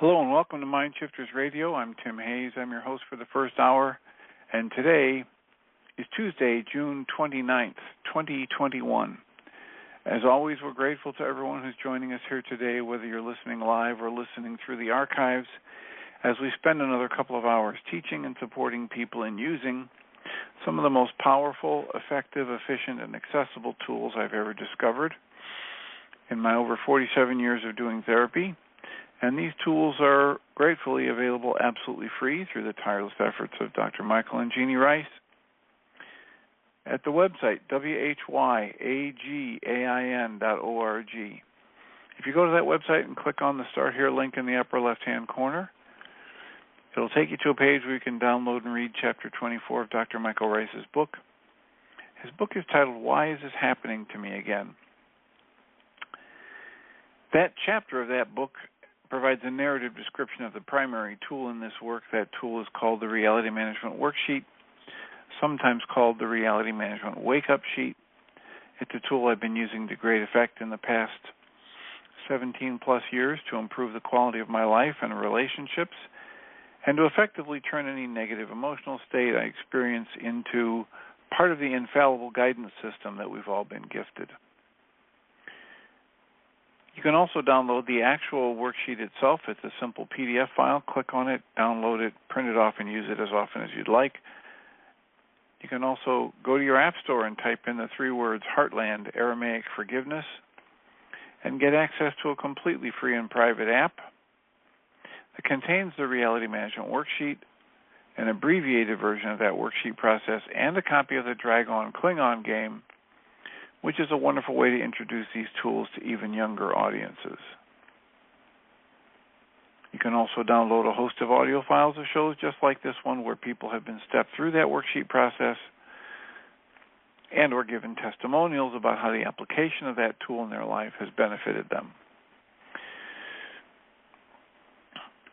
Hello and welcome to Mind Shifters Radio. I'm Tim Hayes. I'm your host for the first hour, and today is Tuesday, June 29th, 2021. As always, we're grateful to everyone who's joining us here today, whether you're listening live or listening through the archives, as we spend another couple of hours teaching and supporting people in using some of the most powerful, effective, efficient, and accessible tools I've ever discovered in my over 47 years of doing therapy. And these tools are gratefully available absolutely free through the tireless efforts of Dr. Michael and Jeannie Ryce at the website, whyagain.org. If you go to that website and click on the Start Here link in the upper left-hand corner, it'll take you to a page where you can download and read Chapter 24 of Dr. Michael Ryce's book. His book is titled, Why Is This Happening to Me Again? That chapter of that book provides a narrative description of the primary tool in this work. That tool is called the Reality Management Worksheet, sometimes called the Reality Management Wake-Up Sheet. It's a tool I've been using to great effect in the past 17-plus years to improve the quality of my life and relationships and to effectively turn any negative emotional state I experience into part of the infallible guidance system that we've all been gifted. You can also download the actual worksheet itself. It's a simple PDF file. Click on it, download it, print it off, and use it as often as you'd like. You can also go to your app store and type in the three words Heartland Aramaic Forgiveness and get access to a completely free and private app that contains the Reality Management Worksheet, an abbreviated version of that worksheet process, and a copy of the Drag-On-Klingon game, which is a wonderful way to introduce these tools to even younger audiences. You can also download a host of audio files of shows just like this one where people have been stepped through that worksheet process and or given testimonials about how the application of that tool in their life has benefited them.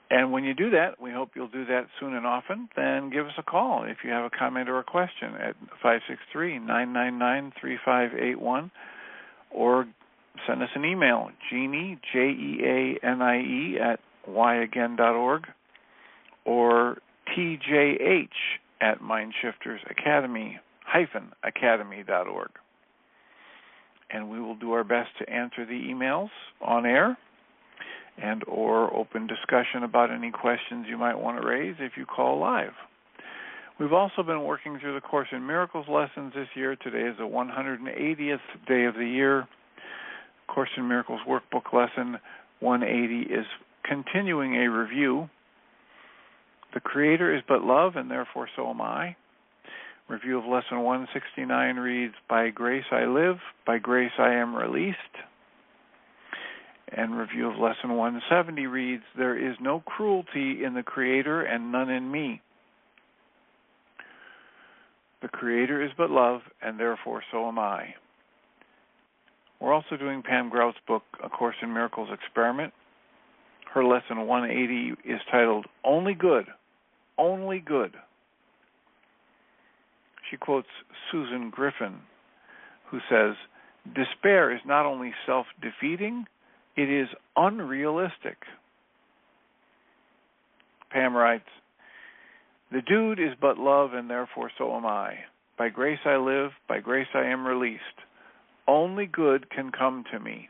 And when you do that, we hope you'll do that soon and often, then give us a call if you have a comment or a question at 563-999-3581, or send us an email, Jeannie, Jeanie, at yagain.org, or TJH at mindshiftersacademy-academy.org. And we will do our best to answer the emails on air and or open discussion about any questions you might want to raise if you call live. We've also been working through the Course in Miracles lessons this year. Today is the 180th day of the year. Course in Miracles Workbook Lesson 180 is continuing a review. The Creator is but love, and therefore so am I. Review of Lesson 169 reads, By grace I live, by grace I am released. And review of Lesson 170 reads, There is no cruelty in the Creator and none in me. The Creator is but love, and therefore so am I. We're also doing Pam Grout's book, A Course in Miracles Experiment. Her Lesson 180 is titled, Only Good, Only Good. She quotes Susan Griffin, who says, Despair is not only self-defeating, it is unrealistic. Pam writes, The dude is but love, and therefore so am I. By grace I live, by grace I am released. Only good can come to me.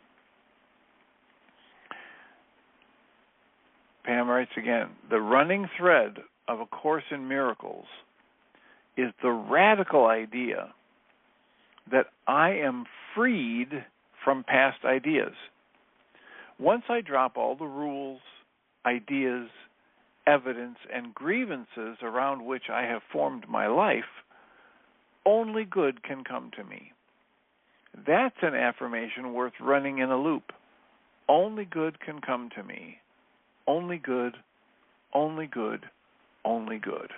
Pam writes again, The running thread of A Course in Miracles is the radical idea that I am freed from past ideas. Once I drop all the rules, ideas, evidence, and grievances around which I have formed my life, only good can come to me. That's an affirmation worth running in a loop. Only good can come to me. Only good, only good, only good.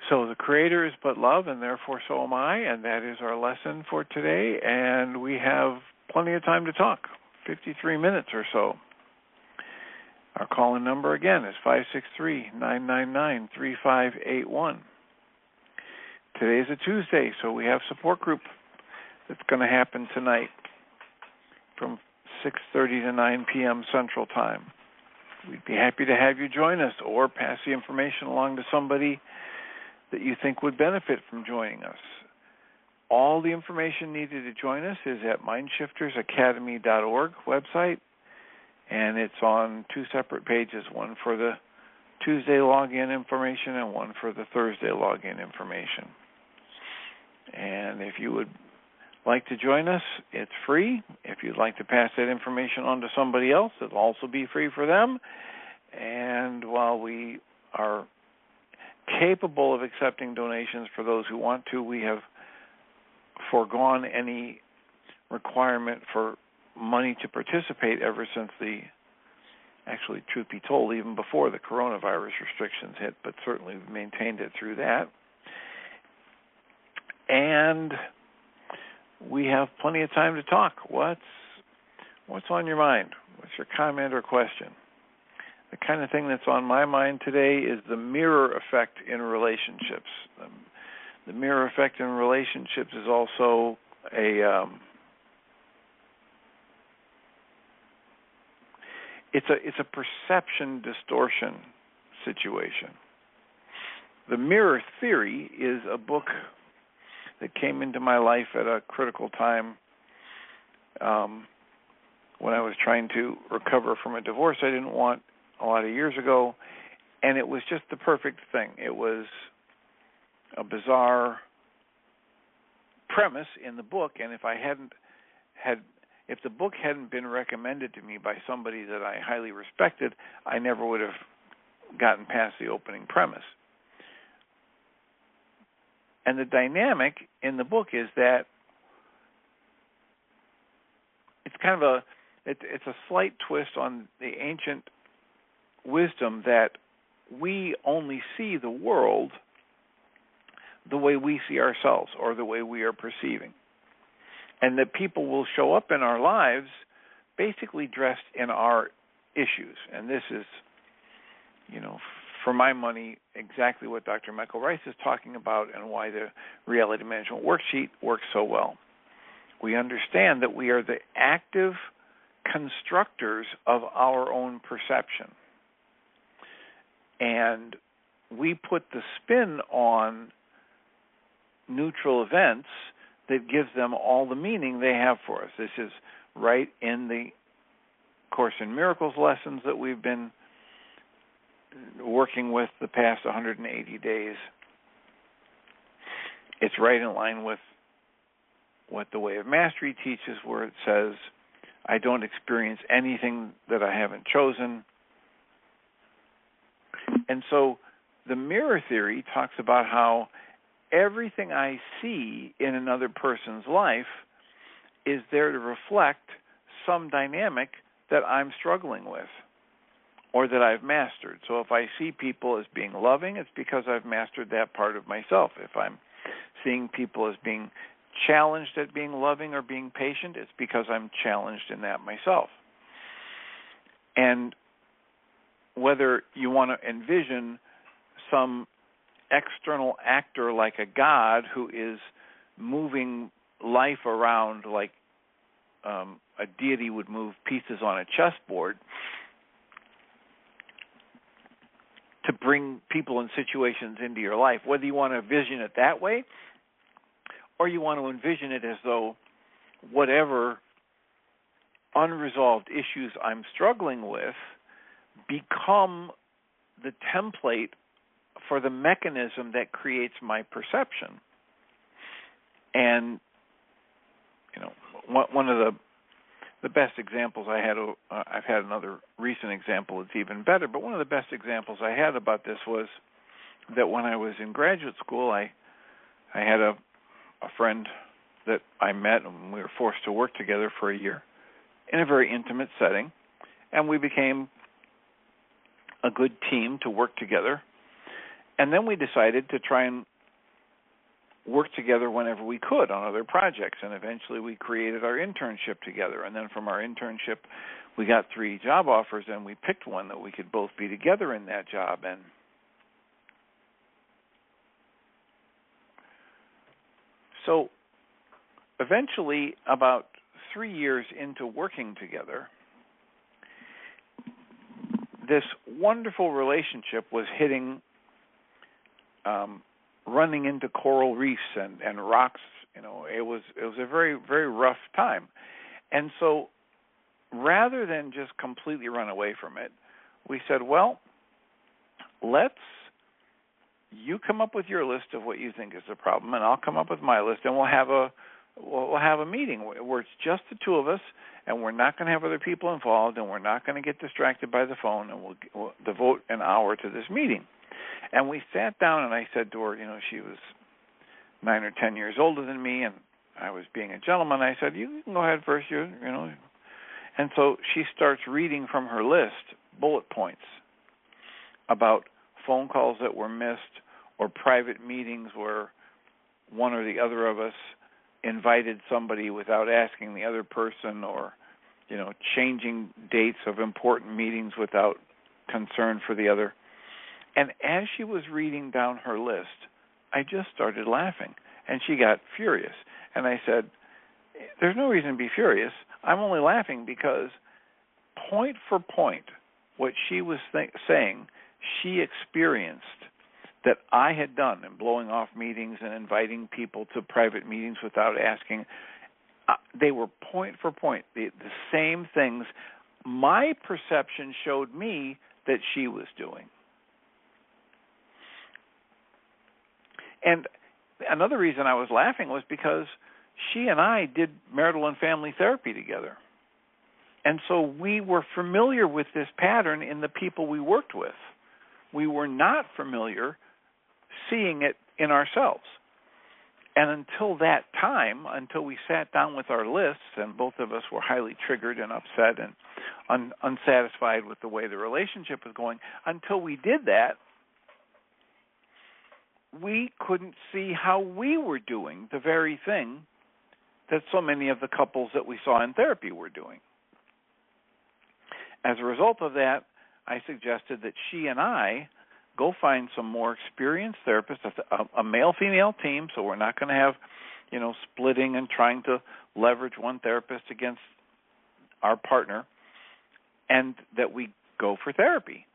So the Creator is but love, and therefore so am I, and that is our lesson for today, and we have plenty of time to talk, 53 minutes or so. Our call-in number again is 563-999-3581. Today is a Tuesday, so we have support group that's going to happen tonight from 6:30 to 9 p.m. Central Time. We'd be happy to have you join us or pass the information along to somebody that you think would benefit from joining us. All the information needed to join us is at mindshiftersacademy.org website, and it's on two separate pages, one for the Tuesday login information and one for the Thursday login information. And if you would like to join us, it's free. If you'd like to pass that information on to somebody else, it'll also be free for them. And while we are capable of accepting donations for those who want to, we have foregone any requirement for money to participate ever since actually, truth be told, even before the coronavirus restrictions hit, but certainly we've maintained it through that. And we have plenty of time to talk. What's on your mind? What's your comment or question? The kind of thing that's on my mind today is the mirror effect in relationships. The mirror effect in relationships is also it's a perception distortion situation. The mirror theory is a book that came into my life at a critical time when I was trying to recover from a divorce I didn't want a lot of years ago, and it was just the perfect thing. It was a bizarre premise in the book, and if the book hadn't been recommended to me by somebody that I highly respected, I never would have gotten past the opening premise. And the dynamic in the book is that it's kind of it's a slight twist on the ancient wisdom that we only see the world the way we see ourselves or the way we are perceiving. And that people will show up in our lives basically dressed in our issues. And this is, for my money, exactly what Dr. Michael Ryce is talking about and why the Reality Management Worksheet works so well. We understand that we are the active constructors of our own perception. And we put the spin on neutral events that gives them all the meaning they have for us. This is right in the Course in Miracles lessons that we've been working with the past 180 days. It's right in line with what the Way of Mastery teaches, where it says, I don't experience anything that I haven't chosen. And so the mirror theory talks about how everything I see in another person's life is there to reflect some dynamic that I'm struggling with or that I've mastered. So if I see people as being loving, it's because I've mastered that part of myself. If I'm seeing people as being challenged at being loving or being patient, it's because I'm challenged in that myself. And whether you want to envision some external actor like a god who is moving life around like a deity would move pieces on a chessboard to bring people and situations into your life, whether you want to envision it that way or you want to envision it as though whatever unresolved issues I'm struggling with become the template for the mechanism that creates my perception. And, one of the best examples I had, I've had another recent example that's even better, but one of the best examples I had about this was that when I was in graduate school, I had a friend that I met, and we were forced to work together for a year in a very intimate setting, and we became a good team to work together. And then we decided to try and work together whenever we could on other projects, and eventually we created our internship together. And then from our internship, we got 3 job offers, and we picked one that we could both be together in that job. And so eventually, about 3 years into working together, this wonderful relationship was running into coral reefs and rocks. It was a very, very rough time. And so rather than just completely run away from it, we said, well, you come up with your list of what you think is the problem, and I'll come up with my list, and we'll have a meeting where it's just the two of us, and we're not going to have other people involved, and we're not going to get distracted by the phone, and we'll devote an hour to this meeting. And we sat down, and I said to her, she was 9 or 10 years older than me, and I was being a gentleman. I said, you can go ahead first, And so she starts reading from her list bullet points about phone calls that were missed or private meetings where one or the other of us invited somebody without asking the other person, or, changing dates of important meetings without concern for the other. And as she was reading down her list, I just started laughing, and she got furious. And I said, there's no reason to be furious. I'm only laughing because point for point, what she was saying, she experienced that I had done in blowing off meetings and inviting people to private meetings without asking. They were point for point, the same things my perception showed me that she was doing. And another reason I was laughing was because she and I did marital and family therapy together. And so we were familiar with this pattern in the people we worked with. We were not familiar seeing it in ourselves. And until that time, until we sat down with our lists, and both of us were highly triggered and upset and unsatisfied with the way the relationship was going, until we did that, we couldn't see how we were doing the very thing that so many of the couples that we saw in therapy were doing. As a result of that, I suggested that she and I go find some more experienced therapists, a male-female team, so we're not going to have, splitting and trying to leverage one therapist against our partner, and that we go for therapy.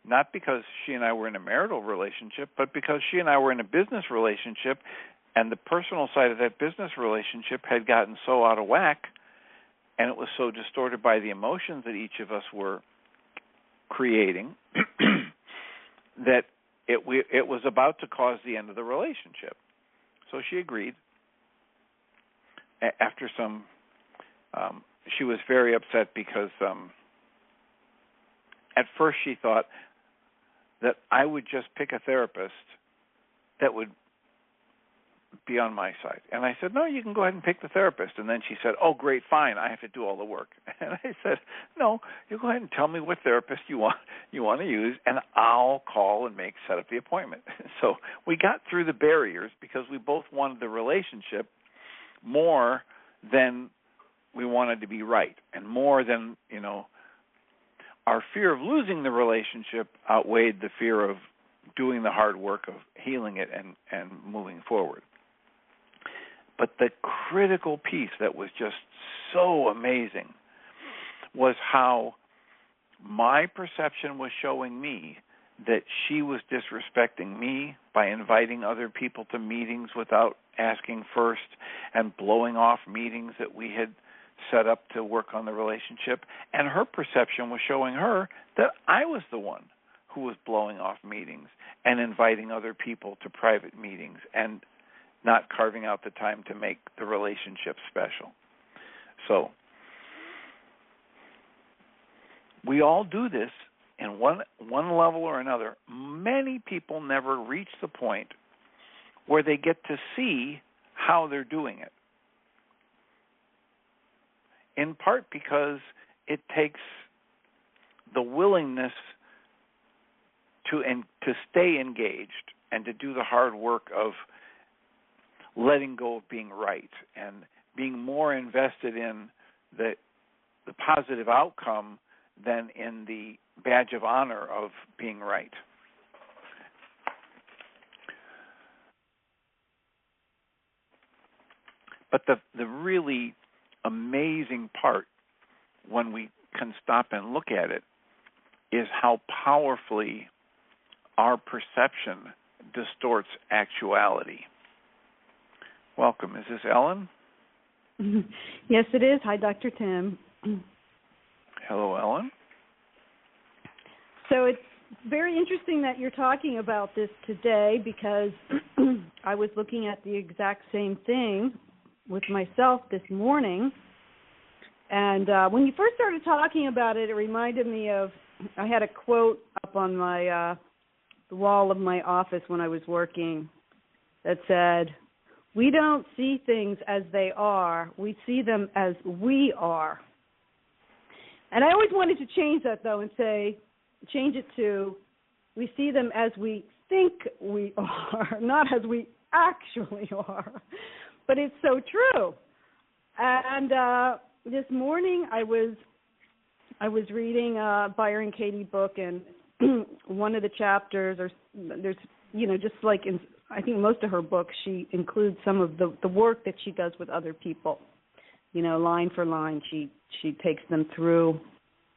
Not because she and I were in a marital relationship, but because she and I were in a business relationship, and the personal side of that business relationship had gotten so out of whack, and it was so distorted by the emotions that each of us were creating that it was about to cause the end of the relationship. So she agreed. After some, she was very upset because at first she thought that I would just pick a therapist that would be on my side. And I said, no, you can go ahead and pick the therapist. And then she said, oh, great, fine, I have to do all the work. And I said, no, you go ahead and tell me what therapist you want to use, and I'll call and set up the appointment. So we got through the barriers because we both wanted the relationship more than we wanted to be right, and more than, our fear of losing the relationship outweighed the fear of doing the hard work of healing it and moving forward. But the critical piece that was just so amazing was how my perception was showing me that she was disrespecting me by inviting other people to meetings without asking first, and blowing off meetings that we had set up to work on the relationship. And her perception was showing her that I was the one who was blowing off meetings and inviting other people to private meetings and not carving out the time to make the relationship special. So we all do this in one level or another. Many people never reach the point where they get to see how they're doing it, in part because it takes the willingness to stay engaged and to do the hard work of letting go of being right and being more invested in the positive outcome than in the badge of honor of being right. But the really amazing part when we can stop and look at it is how powerfully our perception distorts actuality. Welcome. Is this Ellen? Yes, it is. Hi, Dr. Tim. Hello, Ellen. So it's very interesting that you're talking about this today because I was looking at the exact same thing with myself this morning. And when you first started talking about it, it reminded me of, I had a quote up on my the wall of my office when I was working that said, "We don't see things as they are, we see them as we are." And I always wanted to change that, though, and change it to, we see them as we think we are, not as we actually are. But it's so true. And this morning I was reading a Byron Katie book, and one of the chapters, or there's, just like in, I think most of her books, she includes some of the work that she does with other people. Line for line, she takes them through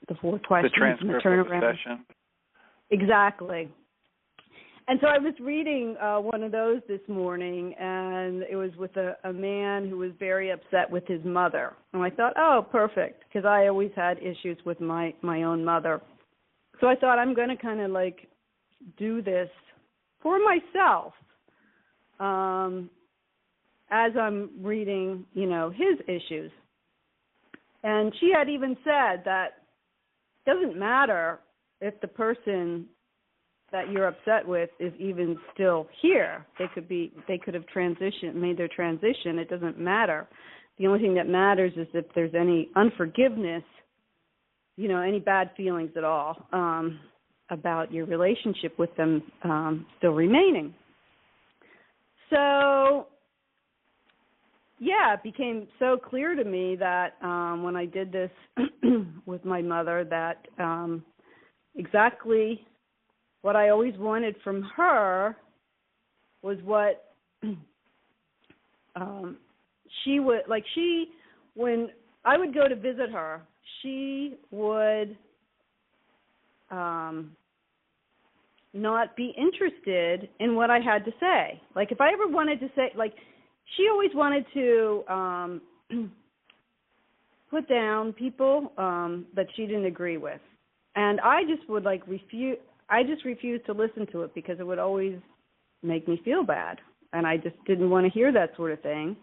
the 4 questions. The transcript and of the session. Exactly. And so I was reading one of those this morning, and it was with a man who was very upset with his mother. And I thought, oh, perfect, because I always had issues with my own mother. So I thought I'm going to kind of like do this for myself as I'm reading, his issues. And she had even said that it doesn't matter if the person that you're upset with is even still here. They could have made their transition. It doesn't matter. The only thing that matters is if there's any unforgiveness, any bad feelings at all about your relationship with them still remaining. So, yeah, it became so clear to me that when I did this with my mother that exactly what I always wanted from her was what she would, when I would go to visit her, she would not be interested in what I had to say. Like, if I ever wanted to say, she always wanted to put down people that she didn't agree with. And I just would, refused to listen to it because it would always make me feel bad. And I just didn't want to hear that sort of thing.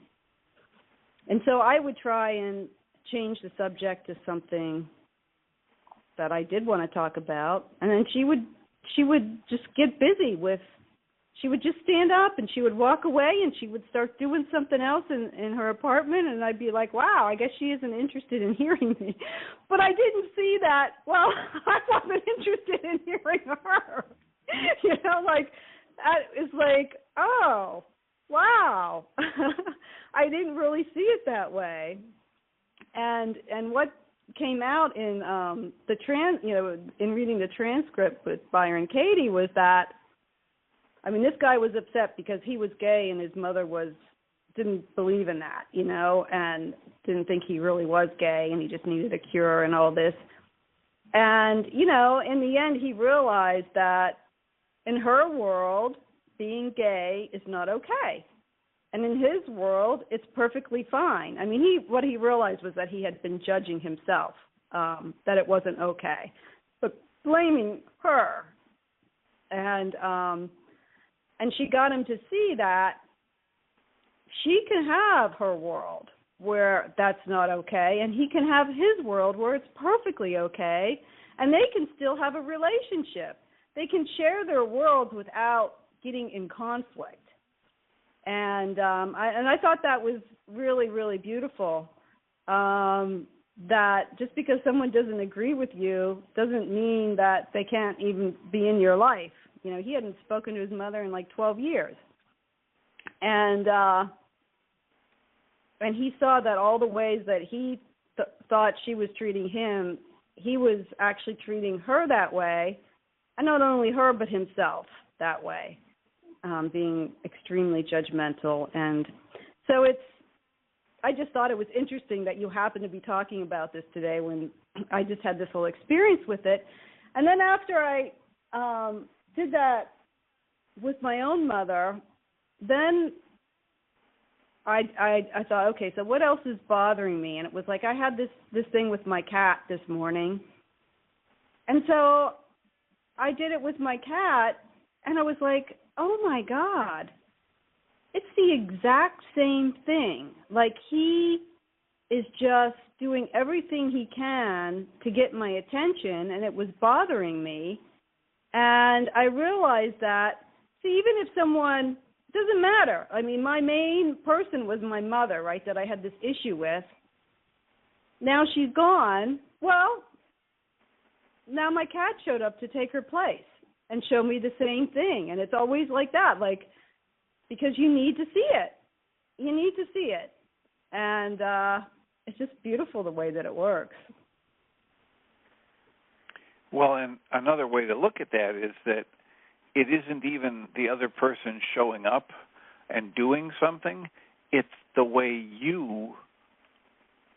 And so I would try and change the subject to something that I did want to talk about. And then she would just get busy with, she would just stand up and she would walk away and she would start doing something else in her apartment, and I'd be like, wow, I guess she isn't interested in hearing me. But I didn't see that, well, I wasn't interested in hearing her. It's like, oh, wow. I didn't really see it that way. And what came out in in reading the transcript with Byron Katie was that, this guy was upset because he was gay and his mother didn't believe in that, and didn't think he really was gay and he just needed a cure and all this. And, in the end, he realized that in her world, being gay is not okay. And in his world, it's perfectly fine. What he realized was that he had been judging himself, that it wasn't okay, but blaming her. And she got him to see that she can have her world where that's not okay, and he can have his world where it's perfectly okay, and they can still have a relationship. They can share their worlds without getting in conflict. And I thought that was really, really beautiful, that just because someone doesn't agree with you doesn't mean that they can't even be in your life. He hadn't spoken to his mother in 12 years. And he saw that all the ways that he thought she was treating him, he was actually treating her that way, and not only her but himself that way, being extremely judgmental. And so I just thought it was interesting that you happened to be talking about this today when I just had this whole experience with it. And then after I did that with my own mother, then I thought, okay, so what else is bothering me? And it was like I had this thing with my cat this morning. And so I did it with my cat, and I was like, oh, my God. It's the exact same thing. Like, he is just doing everything he can to get my attention, and it was bothering me. And I realized that, see, even if someone, doesn't matter. I mean, my main person was my mother, right, that I had this issue with. Now she's gone. Well, now my cat showed up to take her place and show me the same thing. And it's always like that, like, because you need to see it. You need to see it. And it's just beautiful the way that it works. Well, and another way to look at that is that it isn't even the other person showing up and doing something. It's the way you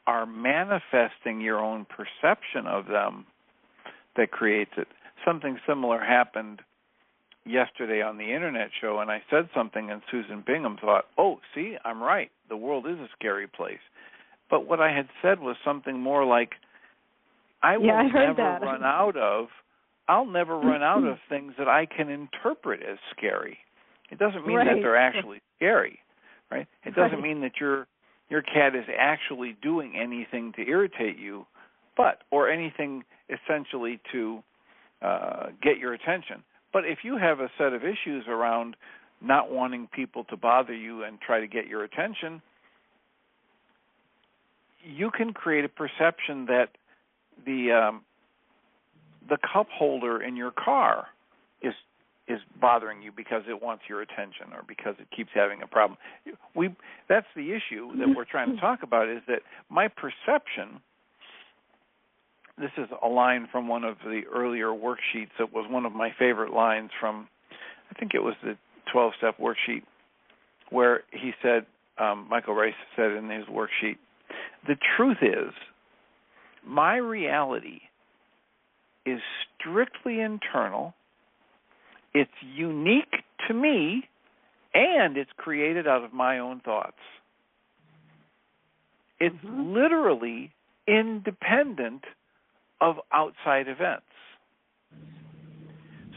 are manifesting your own perception of them that creates it. Something similar happened yesterday on the internet show, and I said something, and Susan Bingham thought, oh, see, I'm right. The world is a scary place. But what I had said was something more like, I'll never run out of things that I can interpret as scary. It doesn't mean that they're actually scary, right? It doesn't mean that your cat is actually doing anything to irritate you, or anything essentially to get your attention. But if you have a set of issues around not wanting people to bother you and try to get your attention, you can create a perception that the cup holder in your car is bothering you because it wants your attention or because it keeps having a problem. That's the issue that we're trying to talk about, is that my perception, this is a line from one of the earlier worksheets that was one of my favorite lines from, I think it was the 12-step worksheet, where he said, Michael Ryce said in his worksheet, the truth is, my reality is strictly internal, it's unique to me, and it's created out of my own thoughts. It's literally independent of outside events.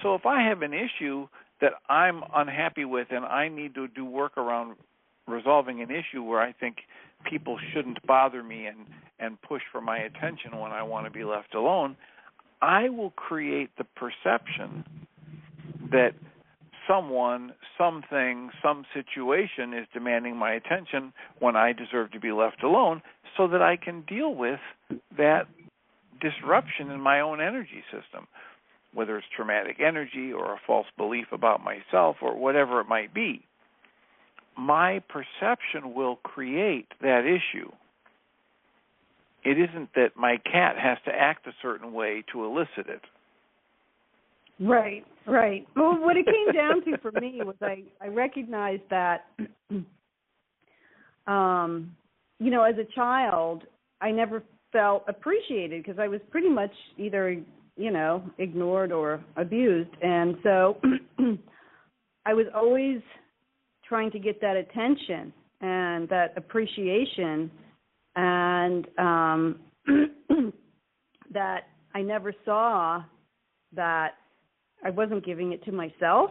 So if I have an issue that I'm unhappy with and I need to do work around resolving an issue where I think people shouldn't bother me and push for my attention when I want to be left alone, I will create the perception that someone, something, some situation is demanding my attention when I deserve to be left alone, so that I can deal with that disruption in my own energy system, whether it's traumatic energy or a false belief about myself or whatever it might be. My perception will create that issue. It isn't that my cat has to act a certain way to elicit it. Right. Well, what it came down to for me was I recognized that, as a child, I never felt appreciated because I was pretty much either, ignored or abused. And so I was always trying to get that attention and that appreciation, and that I never saw that I wasn't giving it to myself,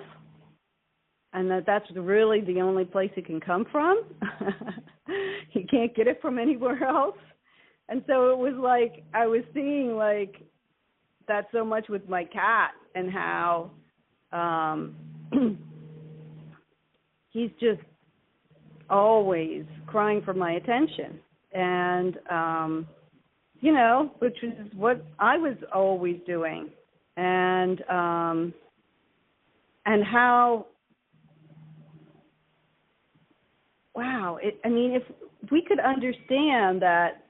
and that's really the only place it can come from. You can't get it from anywhere else. And so it was like I was seeing like that so much with my cat, and how he's just always crying for my attention. And, which is what I was always doing. And how, wow, if we could understand that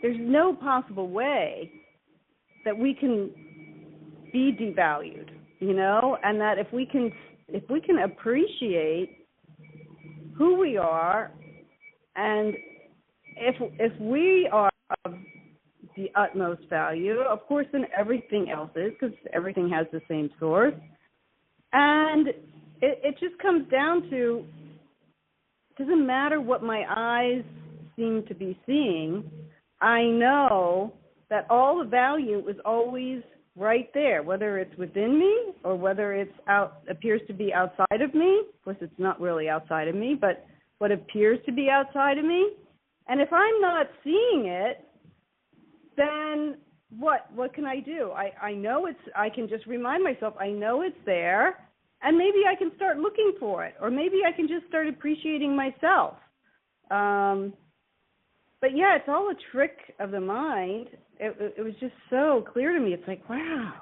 there's no possible way that we can be devalued, and that if we can appreciate who we are And if we are of the utmost value, of course, then everything else is, because everything has the same source. And it just comes down to, it doesn't matter what my eyes seem to be seeing, I know that all the value is always right there, whether it's within me or whether it's appears to be outside of me. Of course, it's not really outside of me, but what appears to be outside of me. And if I'm not seeing it, then what can I do? I know I can just remind myself, I know it's there, and maybe I can start looking for it, or maybe I can just start appreciating myself. But yeah, it's all a trick of the mind. It was just so clear to me. It's like, wow,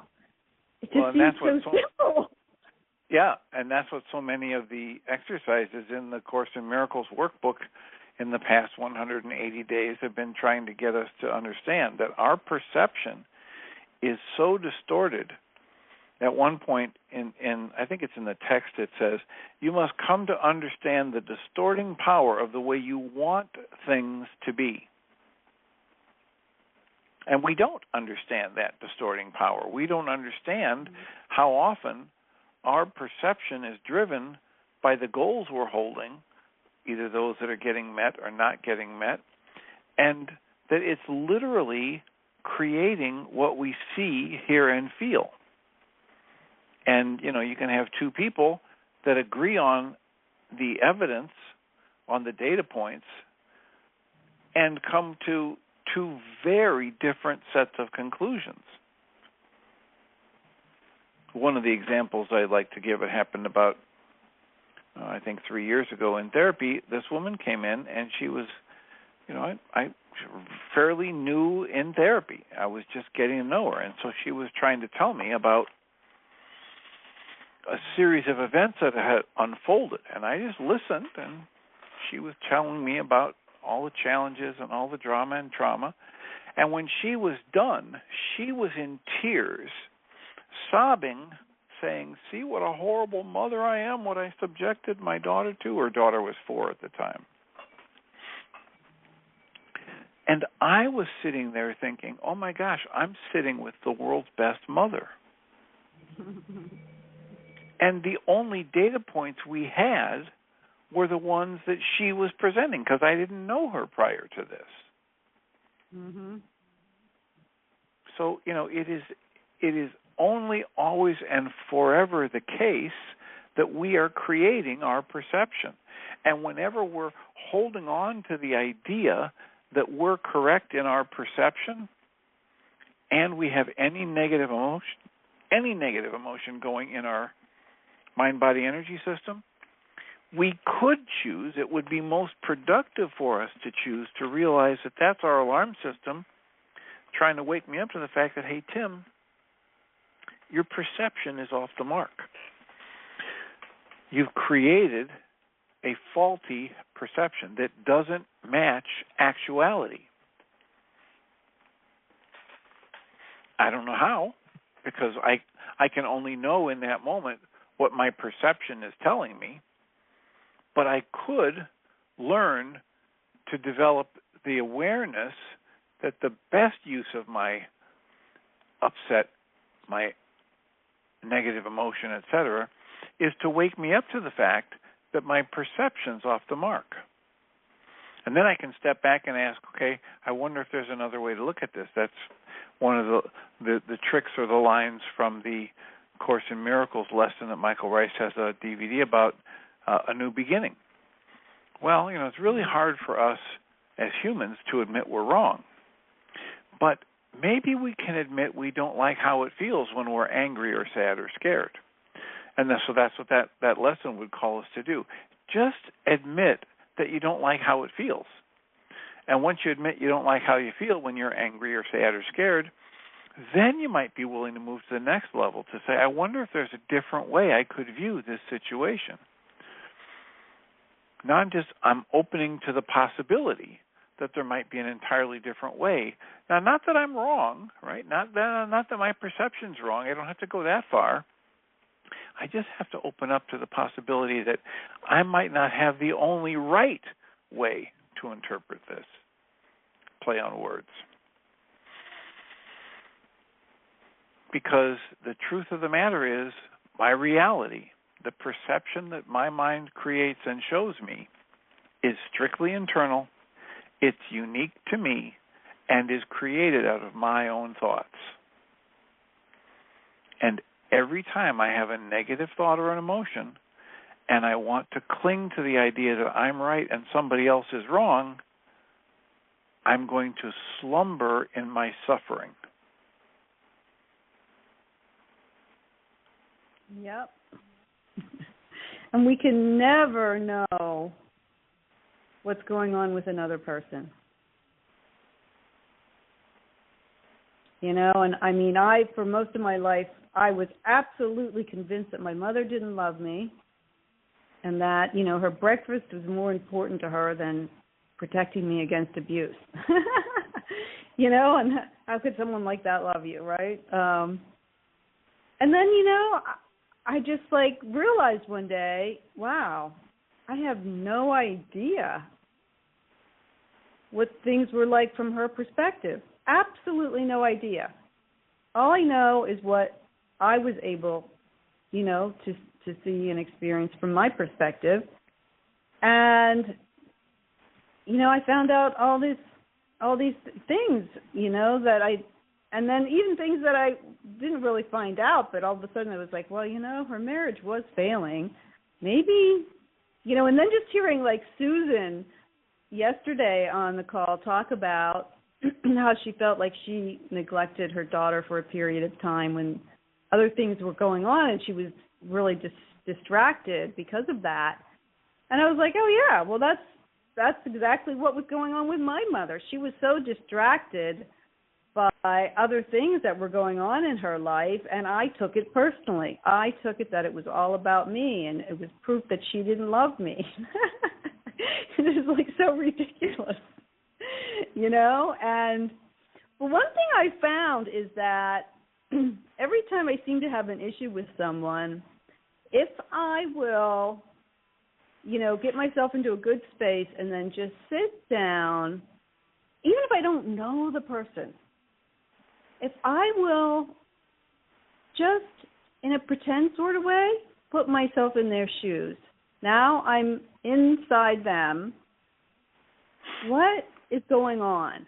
it just seems so simple. Yeah, and that's what so many of the exercises in the Course in Miracles workbook in the past 180 days have been trying to get us to understand, that our perception is so distorted. At one point, in I think it's in the text, it says, you must come to understand the distorting power of the way you want things to be. And we don't understand that distorting power. We don't understand how often our perception is driven by the goals we're holding, either those that are getting met or not getting met, and that it's literally creating what we see, hear, and feel. And, you can have two people that agree on the evidence, on the data points, and come to two very different sets of conclusions. One of the examples I like to give, it happened about, I think 3 years ago in therapy. This woman came in, and she was, I fairly new in therapy. I was just getting to know her, and so she was trying to tell me about a series of events that had unfolded, and I just listened, and she was telling me about all the challenges and all the drama and trauma. And when she was done, she was in tears, sobbing, saying, see what a horrible mother I am, what I subjected my daughter to. Her daughter was 4 at the time. And I was sitting there thinking, oh my gosh, I'm sitting with the world's best mother. And the only data points we had were the ones that she was presenting, because I didn't know her prior to this. Mm-hmm. So, it is only, always, and forever the case that we are creating our perception. And whenever we're holding on to the idea that we're correct in our perception, and we have any negative emotion going in our mind-body energy system, we could choose, it would be most productive for us to choose to realize that that's our alarm system trying to wake me up to the fact that, hey, Tim, your perception is off the mark. You've created a faulty perception that doesn't match actuality. I don't know how, because I can only know in that moment what my perception is telling me, but I could learn to develop the awareness that the best use of my upset, my negative emotion, etc., is to wake me up to the fact that my perception's off the mark. And then I can step back and ask, okay, I wonder if there's another way to look at this. That's one of the tricks or the lines from the Course in Miracles lesson that Michael Ryce has a DVD about, A New Beginning. Well, it's really hard for us as humans to admit we're wrong. But maybe we can admit we don't like how it feels when we're angry or sad or scared. And so that's what that lesson would call us to do. Just admit that you don't like how it feels. And once you admit you don't like how you feel when you're angry or sad or scared, then you might be willing to move to the next level to say, I wonder if there's a different way I could view this situation. Now I'm opening to the possibility that there might be an entirely different way. Now, not that I'm wrong, right? Not that my perception's wrong. I don't have to go that far. I just have to open up to the possibility that I might not have the only right way to interpret this play on words. Because the truth of the matter is, my reality, the perception that my mind creates and shows me, is strictly internal, it's unique to me, and is created out of my own thoughts. And every time I have a negative thought or an emotion, and I want to cling to the idea that I'm right and somebody else is wrong, I'm going to slumber in my suffering. Yep. And we can never know what's going on with another person. You know, and I mean, for most of my life, I was absolutely convinced that my mother didn't love me and that, you know, her breakfast was more important to her than protecting me against abuse. You know, and how could someone like that love you, right? And then, you know, I just realized one day, wow, I have no idea what things were like from her perspective. Absolutely no idea. All I know is what I was able, you know, to see and experience from my perspective. And, you know, I found out all these things, you know, and then even things that I didn't really find out, but all of a sudden I was like, well, you know, her marriage was failing. Maybe, you know, and then just hearing Susan yesterday on the call talk about how she felt like she neglected her daughter for a period of time when other things were going on, and she was really distracted because of that. And I was like, oh, yeah, well, that's exactly what was going on with my mother. She was so distracted by other things that were going on in her life, and I took it personally. I took it that it was all about me, and it was proof that she didn't love me. It was so ridiculous, you know? And but one thing I found is that every time I seem to have an issue with someone, if I will, you know, get myself into a good space and then just sit down, even if I don't know the person, if I will just, in a pretend sort of way, put myself in their shoes. Now I'm inside them. What is going on?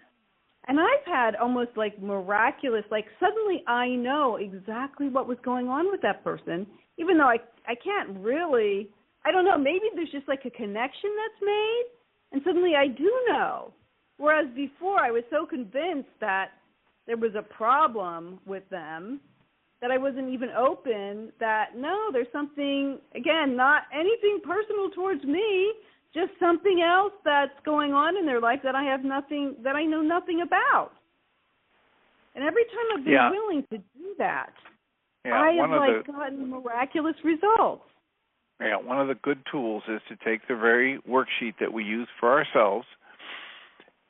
And I've had almost miraculous, suddenly I know exactly what was going on with that person, even though I can't really, I don't know, maybe there's just a connection that's made, and suddenly I do know. Whereas before I was so convinced that there was a problem with them that I wasn't even open, that no, there's something, again, not anything personal towards me, just something else that's going on in their life that I know nothing about. And every time I've been willing to do that, I have gotten miraculous results. Yeah, one of the good tools is to take the very worksheet that we use for ourselves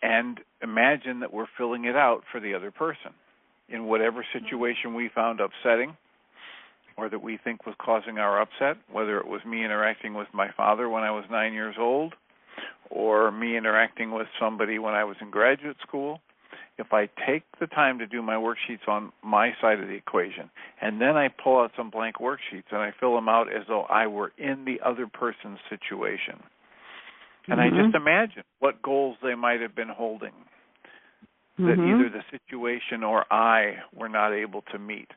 and imagine that we're filling it out for the other person in whatever situation we found upsetting or that we think was causing our upset, whether it was me interacting with my father when I was 9 years old or me interacting with somebody when I was in graduate school. If I take the time to do my worksheets on my side of the equation and then I pull out some blank worksheets and I fill them out as though I were in the other person's situation, and I just imagine what goals they might have been holding that either the situation or I were not able to meet.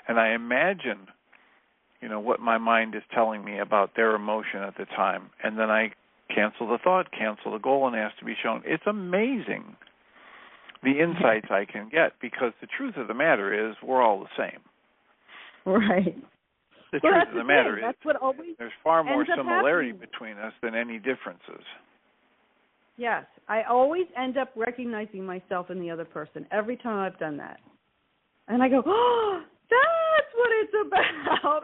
And I imagine, you know, what my mind is telling me about their emotion at the time. And then I cancel the thought, cancel the goal, and ask to be shown. It's amazing the insights I can get, because the truth of the matter is we're all the same. Right. The truth of the matter is there's far more similarity between us than any differences. Yes. I always end up recognizing myself in the other person every time I've done that. And I go, oh, that's what it's about.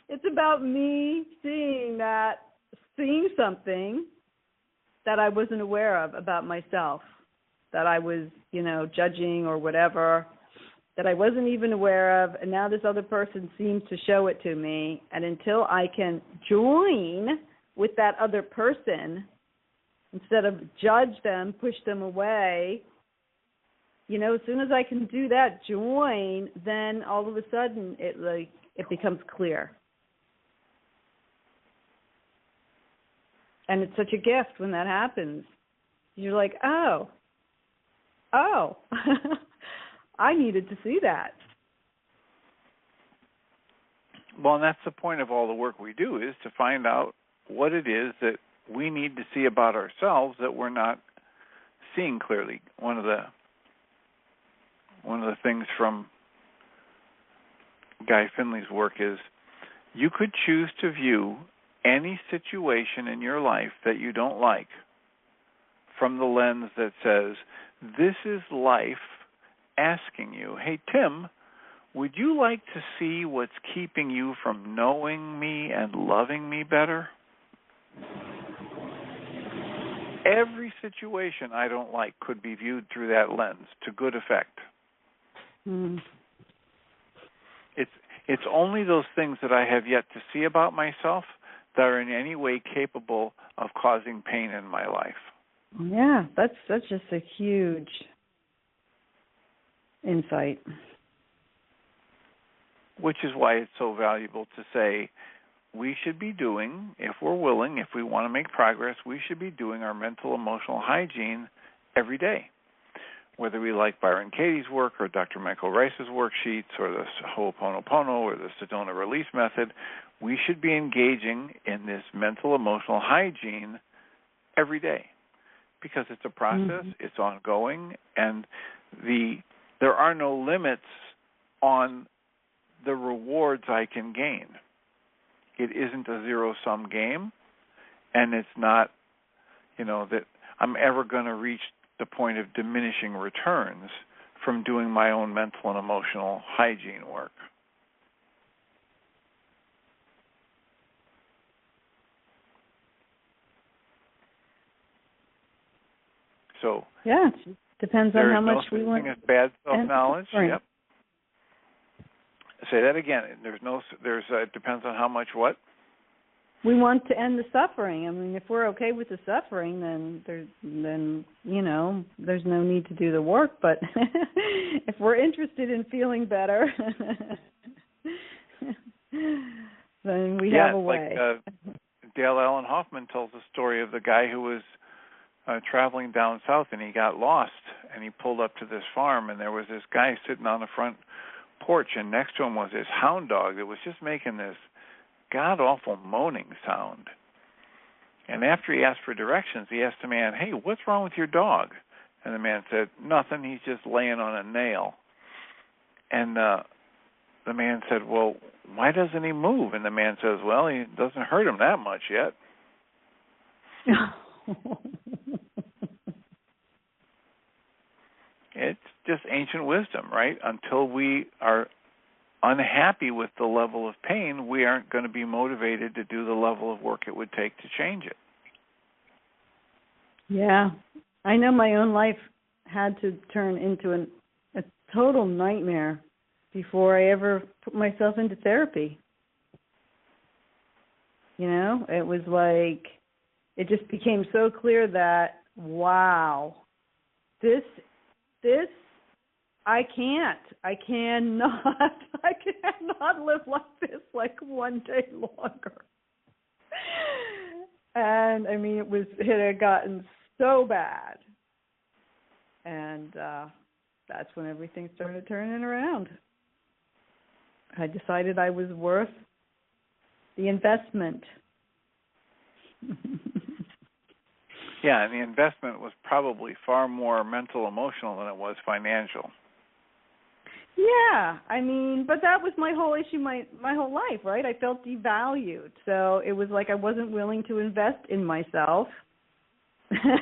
It's about me seeing something that I wasn't aware of about myself, that I was, you know, judging or whatever, that I wasn't even aware of, and now this other person seems to show it to me, and until I can join with that other person instead of judge them, push them away. You know, as soon as I can do that, join, then all of a sudden it becomes clear. And it's such a gift when that happens. You're like, oh, I needed to see that. Well, and that's the point of all the work we do, is to find out what it is that we need to see about ourselves that we're not seeing clearly. One of the things from Guy Finley's work is you could choose to view any situation in your life that you don't like from the lens that says, this is life asking you, hey, Tim, would you like to see what's keeping you from knowing me and loving me better? Every situation I don't like could be viewed through that lens to good effect. Mm. It's only those things that I have yet to see about myself that are in any way capable of causing pain in my life. Yeah, that's just a huge insight. Which is why it's so valuable to say we should be doing, if we're willing, if we want to make progress, we should be doing our mental emotional hygiene every day. Whether we like Byron Katie's work or Dr. Michael Ryce's worksheets or the Ho'oponopono or the Sedona release method, we should be engaging in this mental emotional hygiene every day because it's a process, it's ongoing, and there are no limits on the rewards I can gain. It isn't a zero-sum game, and it's not, that I'm ever going to reach the point of diminishing returns from doing my own mental and emotional hygiene work. So yeah, it depends on how much we want. There's no such thing as bad self-knowledge. Yep. Say that again. It depends on how much what? We want to end the suffering. I mean, if we're okay with the suffering, then there's no need to do the work. But if we're interested in feeling better, then we have a way. Like Dale Allen Hoffman tells the story of the guy who was traveling down south and he got lost and he pulled up to this farm and there was this guy sitting on the front porch and next to him was this hound dog that was just making this god-awful moaning sound. And after he asked for directions, he asked the man, hey, what's wrong with your dog? And the man said, nothing, he's just laying on a nail. And the man said, well, why doesn't he move? And the man says, well, he doesn't hurt him that much yet. It's just ancient wisdom, right? Until we are unhappy with the level of pain, we aren't going to be motivated to do the level of work it would take to change it. Yeah. I know my own life had to turn into a total nightmare before I ever put myself into therapy. It was like, it just became so clear that, wow, this I cannot live like this like one day longer. And I mean, it had gotten so bad. And that's when everything started turning around. I decided I was worth the investment. Yeah, and the investment was probably far more mental, emotional than it was financial. Yeah, I mean, but that was my whole issue, my whole life, right? I felt devalued, so it was like I wasn't willing to invest in myself because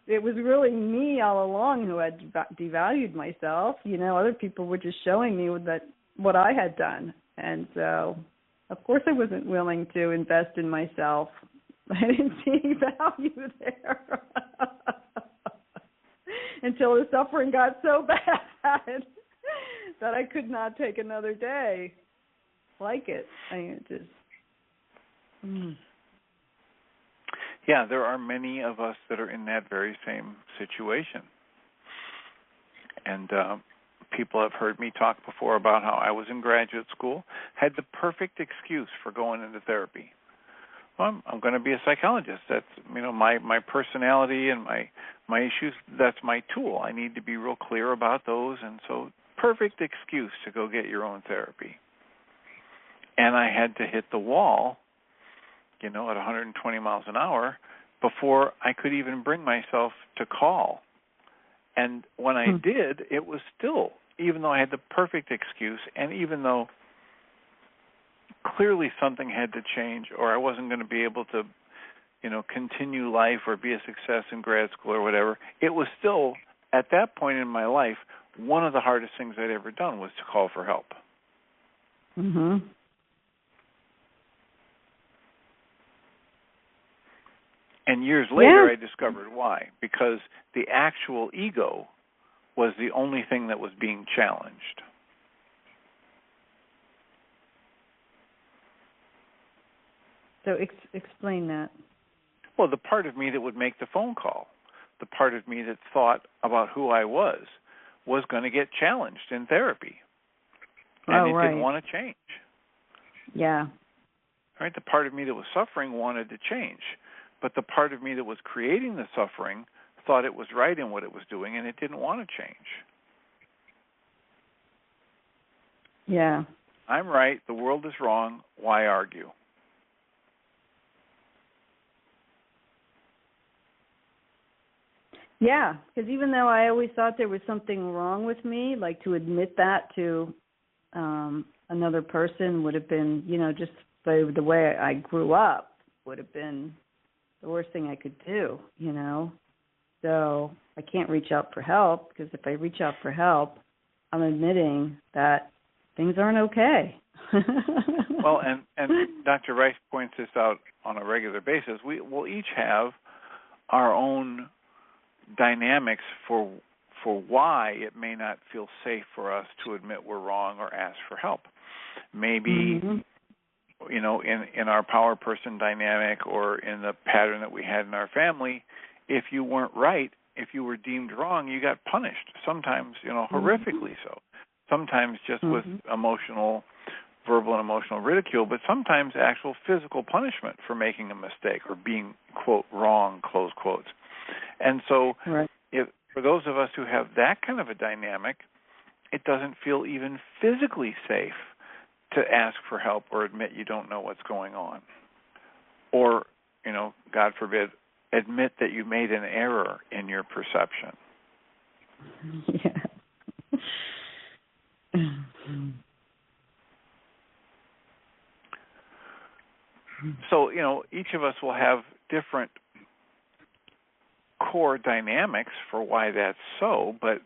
it was really me all along who had devalued myself. Other people were just showing me what I had done, and so of course I wasn't willing to invest in myself. I didn't see any value there until the suffering got so bad that I could not take another day like it. Yeah, there are many of us that are in that very same situation. And people have heard me talk before about how I was in graduate school, had the perfect excuse for going into therapy. Well, I'm going to be a psychologist. That's, my personality and my issues, that's my tool. I need to be real clear about those. And so perfect excuse to go get your own therapy. And I had to hit the wall, at 120 miles an hour before I could even bring myself to call. And when I did, it was still, even though I had the perfect excuse, and even though clearly something had to change, or I wasn't going to be able to, continue life or be a success in grad school or whatever, it was still, at that point in my life, one of the hardest things I'd ever done was to call for help. Mm-hmm. And years later, I discovered why. Because the actual ego was the only thing that was being challenged. So explain that. Well, the part of me that would make the phone call, the part of me that thought about who I was going to get challenged in therapy. And it didn't want to change. Yeah. Right? The part of me that was suffering wanted to change. But the part of me that was creating the suffering thought it was right in what it was doing, and it didn't want to change. Yeah. I'm right. The world is wrong. Why argue? Yeah, because even though I always thought there was something wrong with me, like to admit that to another person would have been, just by the way I grew up, would have been the worst thing I could do, So I can't reach out for help, because if I reach out for help, I'm admitting that things aren't okay. Well, and Dr. Ryce points this out on a regular basis. We'll each have our own dynamics for why it may not feel safe for us to admit we're wrong or ask for help. Maybe, in our power person dynamic or in the pattern that we had in our family, if you weren't right, if you were deemed wrong, you got punished, sometimes, horrifically so. Sometimes just with verbal and emotional ridicule, but sometimes actual physical punishment for making a mistake or being, quote, wrong, close quotes. And so if for those of us who have that kind of a dynamic, it doesn't feel even physically safe to ask for help or admit you don't know what's going on. Or, God forbid, admit that you made an error in your perception. Yeah. So, each of us will have different core dynamics for why that's so, but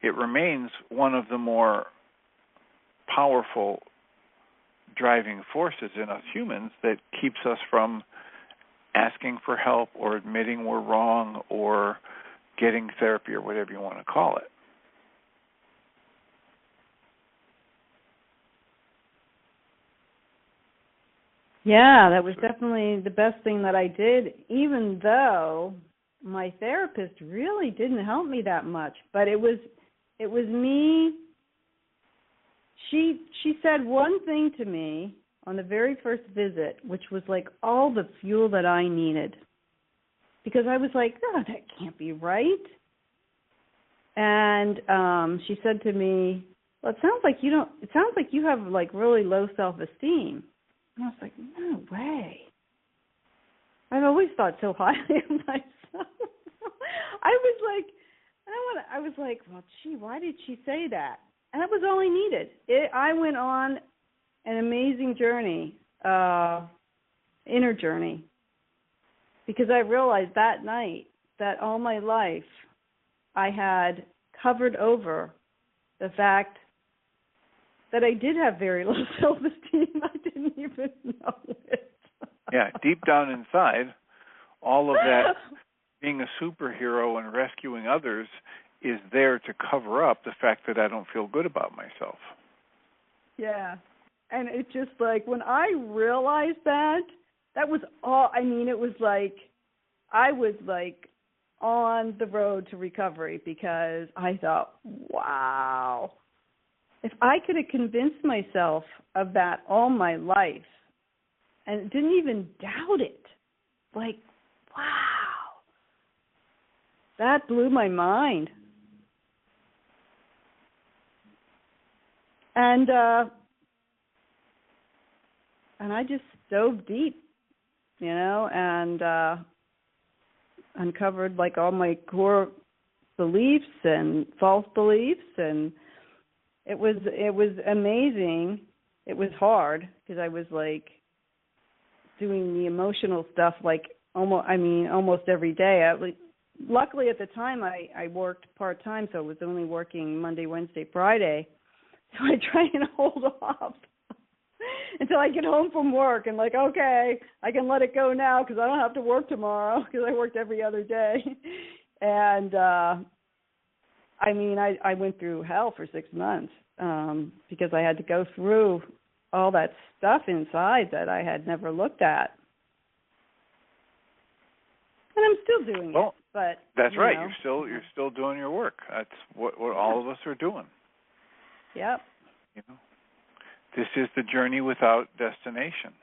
it remains one of the more powerful driving forces in us humans that keeps us from asking for help or admitting we're wrong or getting therapy or whatever you want to call it. Yeah, that was definitely the best thing that I did, even though my therapist really didn't help me that much. But it was me. She said one thing to me on the very first visit, which was like all the fuel that I needed. Because I was like, oh, that can't be right. And she said to me, well, it sounds like you have like really low self-esteem. And I was like, no way. I've always thought so highly of myself. I was like, well, gee, why did she say that? And that was all I needed. I went on an amazing journey, inner journey, because I realized that night that all my life I had covered over the fact that I did have very low self-esteem. I didn't even know it. Yeah, deep down inside, all of that being a superhero and rescuing others is there to cover up the fact that I don't feel good about myself. Yeah. And it's just like when I realized that that was all. I mean, it was like I was like on the road to recovery because I thought, wow, if I could have convinced myself of that all my life and didn't even doubt it, like, wow, that blew my mind. And I just dove deep, and uncovered like all my core beliefs and false beliefs, and it was amazing. It was hard because I was like doing the emotional stuff like almost every day. Luckily at the time I worked part-time, so I was only working Monday, Wednesday, Friday. So I try and hold off until I get home from work and like, okay, I can let it go now because I don't have to work tomorrow because I worked every other day. And I went through hell for 6 months because I had to go through all that stuff inside that I had never looked at. And I'm still doing it. But that's right. You're still doing your work. That's what all of us are doing. Yep. This is the journey without destination.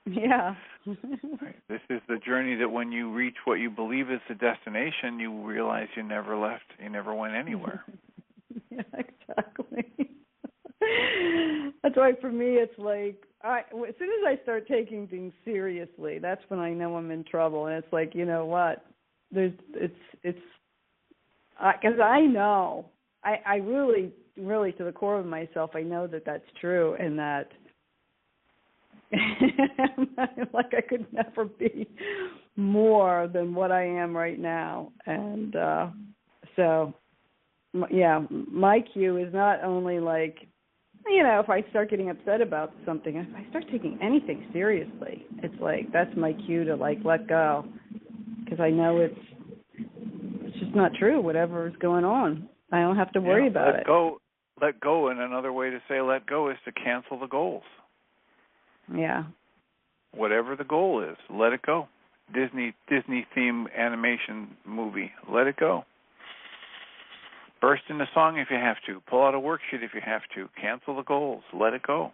Yeah. Right. This is the journey that when you reach what you believe is the destination, you realize you never left, you never went anywhere. Yeah, exactly. That's why for me it's like, as soon as I start taking things seriously, that's when I know I'm in trouble. And it's like, you know what? Because I know, I really to the core of myself, I know that that's true, and that like I could never be more than what I am right now. And so, yeah, my cue is not only like, if I start getting upset about something, if I start taking anything seriously, it's like that's my cue to like let go, because I know it's just not true. Whatever is going on, I don't have to worry about it. Let go, and another way to say let go is to cancel the goals. Yeah. Whatever the goal is, let it go. Disney theme animation movie, let it go. Burst into song if you have to. Pull out a worksheet if you have to. Cancel the goals. Let it go.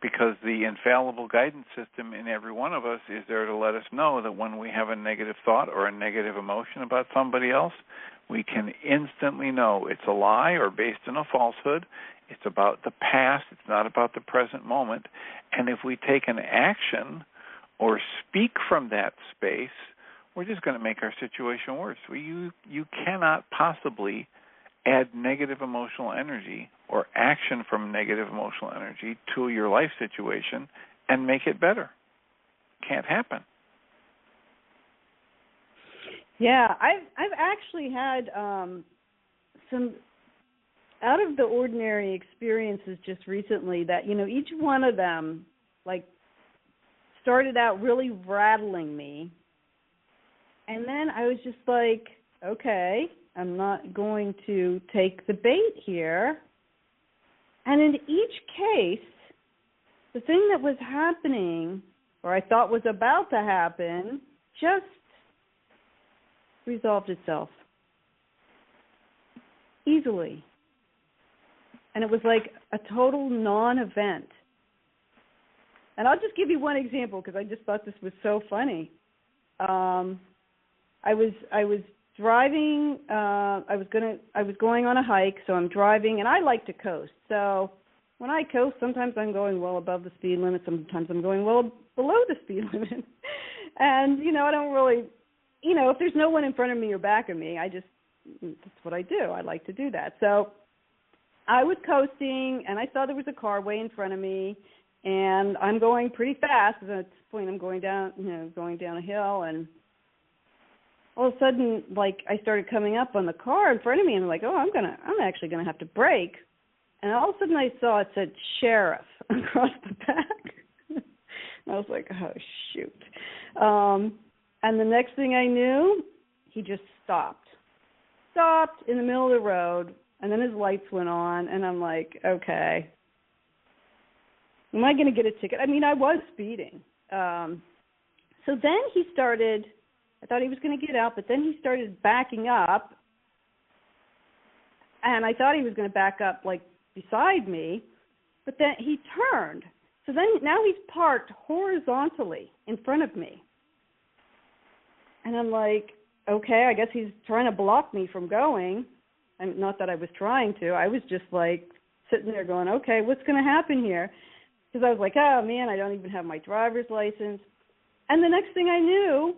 Because the infallible guidance system in every one of us is there to let us know that when we have a negative thought or a negative emotion about somebody else, we can instantly know it's a lie or based on a falsehood. It's about the past. It's not about the present moment. And if we take an action or speak from that space, we're just going to make our situation worse. You cannot possibly add negative emotional energy or action from negative emotional energy to your life situation and make it better. Can't happen. Yeah, I've actually had some out of the ordinary experiences just recently that, each one of them like started out really rattling me. And then I was just like, okay, I'm not going to take the bait here. And in each case, the thing that was happening, or I thought was about to happen, just resolved itself easily. And it was like a total non-event. And I'll just give you one example because I just thought this was so funny. I was driving. I was going on a hike, so I'm driving, and I like to coast. So when I coast, sometimes I'm going well above the speed limit. Sometimes I'm going well below the speed limit. And I don't really, if there's no one in front of me or back of me, that's what I do. I like to do that. So I was coasting, and I saw there was a car way in front of me, and I'm going pretty fast. At this point, I'm going down a hill, and all of a sudden, like, I started coming up on the car in front of me, and I'm like, I'm actually gonna have to brake. And all of a sudden, I saw it said sheriff across the back. And I was like, oh shoot! And the next thing I knew, he just stopped in the middle of the road, and then his lights went on, and I'm like, okay. am I going to get a ticket? I mean, I was speeding. So then he started, I thought he was going to get out, but then he started backing up. And I thought he was going to back up, like, beside me. But then he turned. So then now he's parked horizontally in front of me. And I'm like, okay, I guess he's trying to block me from going. And not that I was trying to. I was just, like, sitting there going, okay, what's going to happen here? Because I was like, oh, man, I don't even have my driver's license. And the next thing I knew,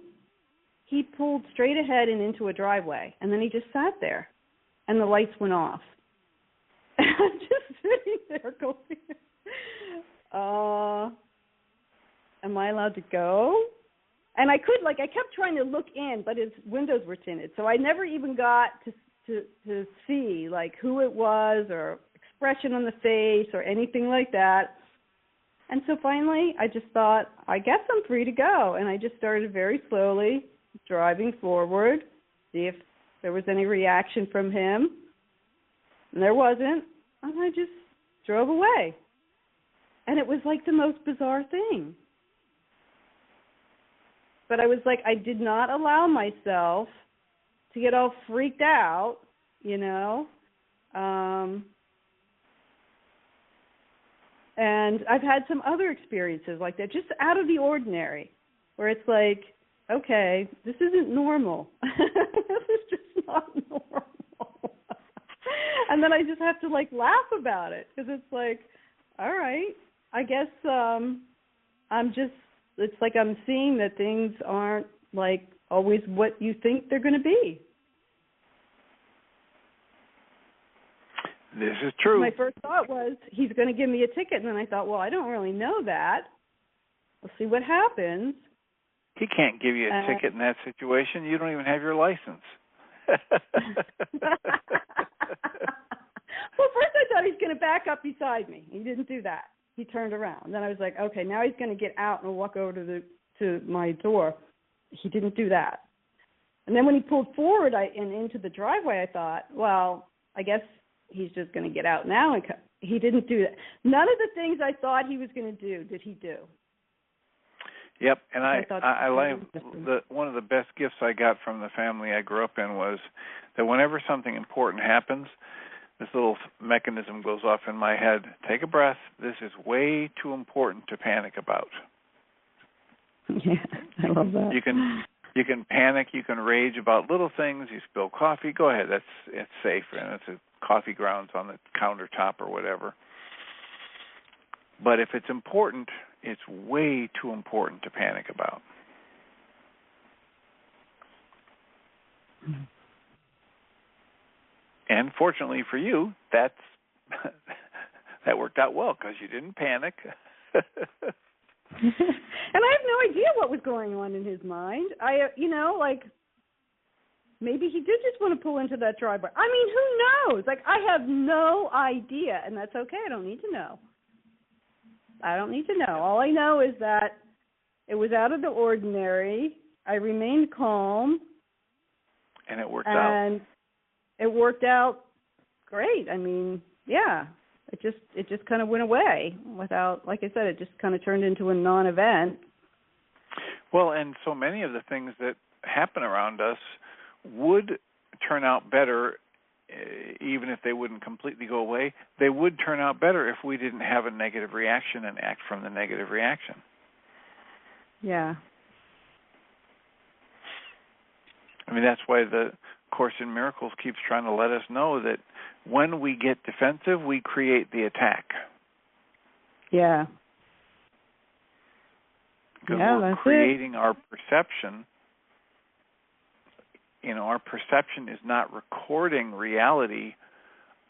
he pulled straight ahead and into a driveway. And then he just sat there. And the lights went off. And I'm just sitting there going, am I allowed to go? And I kept trying to look in, but his windows were tinted. So I never even got to see, like, who it was or expression on the face or anything like that. And so finally, I just thought, I guess I'm free to go. And I just started very slowly driving forward, see if there was any reaction from him. And there wasn't. And I just drove away. And it was like the most bizarre thing. But I was like, I did not allow myself to get all freaked out, you know. And I've had some other experiences like that, just out of the ordinary, where it's like, okay, this isn't normal. This is just not normal. And then I just have to, like, laugh about it, because it's like, all right, I guess it's like I'm seeing that things aren't, like, always what you think they're going to be. This is true. My first thought was, he's going to give me a ticket. And then I thought, well, I don't really know that. We'll see what happens. He can't give you a ticket in that situation. You don't even have your license. Well, first I thought he's going to back up beside me. He didn't do that. He turned around. Then I was like, okay, now he's going to get out and walk over to my door. He didn't do that. And then when he pulled forward and into the driveway, I thought, well, I guess he's just going to get out now. And he didn't do that. None of the things I thought he was going to do did he do. Yep, and I like one of the best gifts I got from the family I grew up in was that whenever something important happens, this little mechanism goes off in my head. Take a breath. This is way too important to panic about. Yeah, I love that. You can panic. You can rage about little things. You spill coffee. Go ahead. It's safe, and it's a coffee grounds on the countertop or whatever. But if it's important, it's way too important to panic about. And fortunately for you, that worked out well because you didn't panic. And I have no idea what was going on in his mind. Maybe he did just want to pull into that driveway. I mean, who knows? Like, I have no idea, and that's okay. I don't need to know. All I know is that it was out of the ordinary. I remained calm. And it worked out. And it worked out great. I mean, yeah. It just kind of went away without, like I said, it just kind of turned into a non-event. Well, and so many of the things that happen around us would turn out better, even if they wouldn't completely go away. They would turn out better if we didn't have a negative reaction and act from the negative reaction. Yeah. I mean, that's why the Course in Miracles keeps trying to let us know that when we get defensive, we create the attack. Yeah. Because we're creating our perception. Our perception is not recording reality.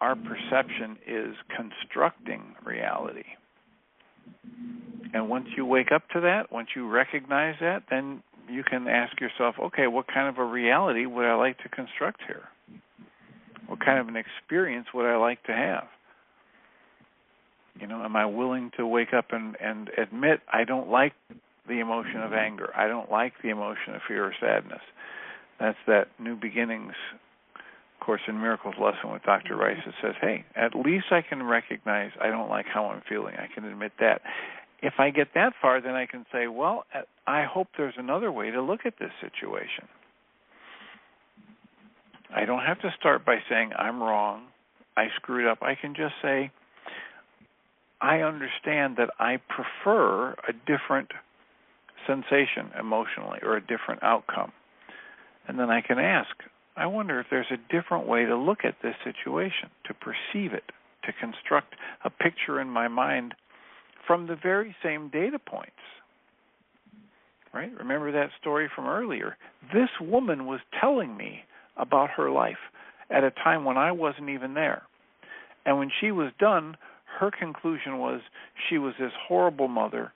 Our perception is constructing reality. And once you wake up to that, once you recognize that, then you can ask yourself, okay, what kind of a reality would I like to construct here? What kind of an experience would I like to have? Am I willing to wake up and admit I don't like the emotion of anger. I don't like the emotion of fear or sadness. That's that New Beginnings Course in Miracles lesson with Dr. Ryce. It says, hey, at least I can recognize I don't like how I'm feeling. I can admit that. If I get that far, then I can say, well, I hope there's another way to look at this situation. I don't have to start by saying I'm wrong, I screwed up. I can just say, I understand that I prefer a different sensation emotionally or a different outcome. And then I can ask, I wonder if there's a different way to look at this situation, to perceive it, to construct a picture in my mind from the very same data points. Right? Remember that story from earlier? This woman was telling me about her life at a time when I wasn't even there. And when she was done, her conclusion was she was this horrible mother,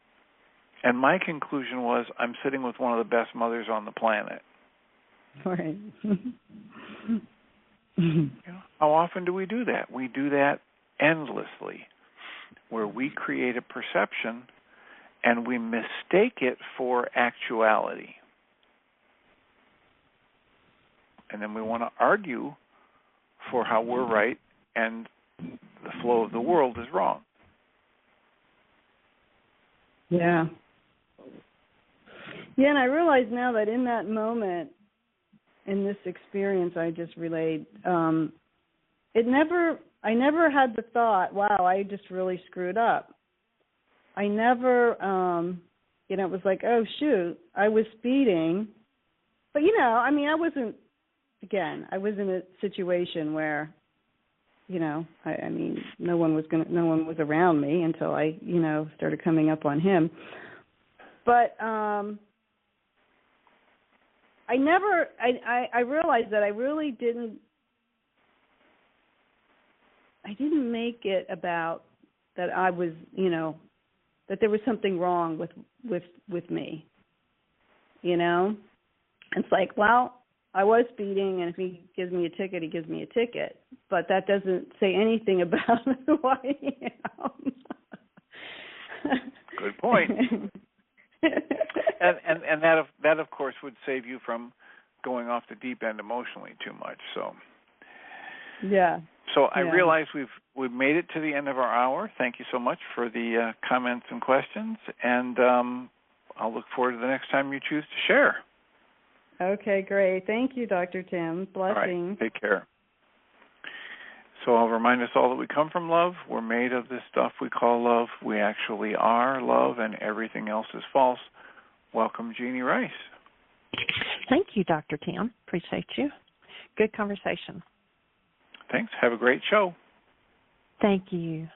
and my conclusion was I'm sitting with one of the best mothers on the planet. Right. How often do we do that? We do that endlessly, where we create a perception and we mistake it for actuality. And then we want to argue for how we're right and the flow of the world is wrong. Yeah. Yeah, and I realize now that in that moment, in this experience I just relayed, I never had the thought, wow, I just really screwed up. I never, it was like, oh, shoot, I was speeding. But, I was in a situation where, no one was around me until I, started coming up on him. But I realized that I really didn't make it about that I was, that there was something wrong with me, It's like, well, I was speeding, and if he gives me a ticket, he gives me a ticket. But that doesn't say anything about who I am. Good point. and that of course would save you from going off the deep end emotionally too much. So yeah. So I realize we've made it to the end of our hour. Thank you so much for the comments and questions, and I'll look forward to the next time you choose to share. Okay, great. Thank you, Dr. Tim. Blessings. All right, take care. So I'll remind us all that we come from love. We're made of this stuff we call love. We actually are love, and everything else is false. Welcome, Jeannie Ryce. Thank you, Dr. Tim. Appreciate you. Good conversation. Thanks. Have a great show. Thank you.